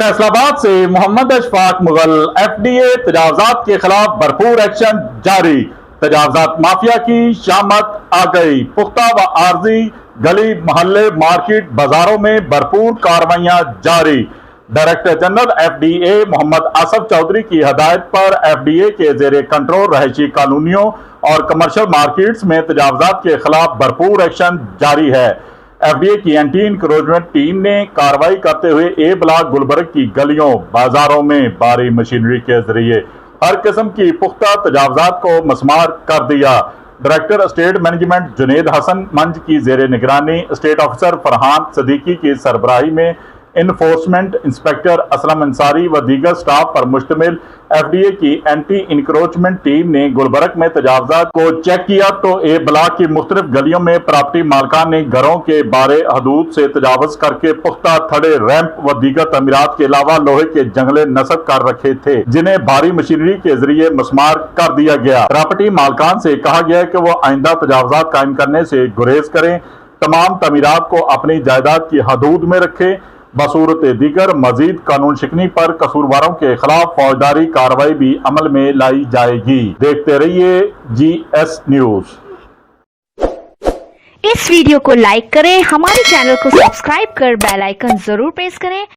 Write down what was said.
फैसलाबाद से मोहम्मद अशफाक मुगल FDA तजावजात के खिलाफ भरपूर एक्शन जारी। तजावजात माफिया की शामत आ गई। पुख्ता व आर्जी गली मोहल्ले मार्केट बाजारों में भरपूर कार्रवाइयां जारी। Director general FDA Mohammad Asaf Chaudhry की हदायत पर FDA के जेर कंट्रोल रहायशी कॉलोनियों और कमर्शियल मार्केट्स में तजावजात के खिलाफ भरपूर एक्शन जारी है। FDA की एंटी इंक्रोचमेंट टीम ने कार्रवाई करते हुए ए ब्लॉक गुलबर्ग की गलियों बाजारों में भारी मशीनरी के जरिए हर किस्म की पुख्ता तजावजात को मसमार कर दिया। Director state management Junaid Hasan Manj की जेर निगरानी स्टेट ऑफिसर फरहान सदीकी की सरबराही में इन्फोर्समेंट इंस्पेक्टर असलम अंसारी व दीगर स्टाफ पर मुश्तमिल FDA की एंटी इंक्रोचमेंट टीम ने गुलबर्ग में तजावजात को चेक किया तो ए ब्लॉक की मुख्तलिफ गलियों में प्रॉपर्टी मालकान ने घरों के बारे हदूद से तजावज करके पुख्ता थड़े रैंप व दीगर तमीरात के अलावा लोहे के जंगले नस्ब कर रखे थे, जिन्हें भारी मशीनरी के जरिए मसमार कर दिया गया। प्रॉपर्टी मालकान से कहा गया कि वो आइंदा तजावजात कायम करने से गुरेज करें, तमाम तमीरात को अपनी जायदाद की हदूद में रखें। बसूरत दीगर मजीद कानून शिकनी पर कसूरवारों के खिलाफ फौजदारी कार्रवाई भी अमल में लाई जाएगी। देखते रहिए GS न्यूज। इस वीडियो को लाइक करें, हमारे चैनल को सब्सक्राइब कर बेल आइकन जरूर प्रेस करें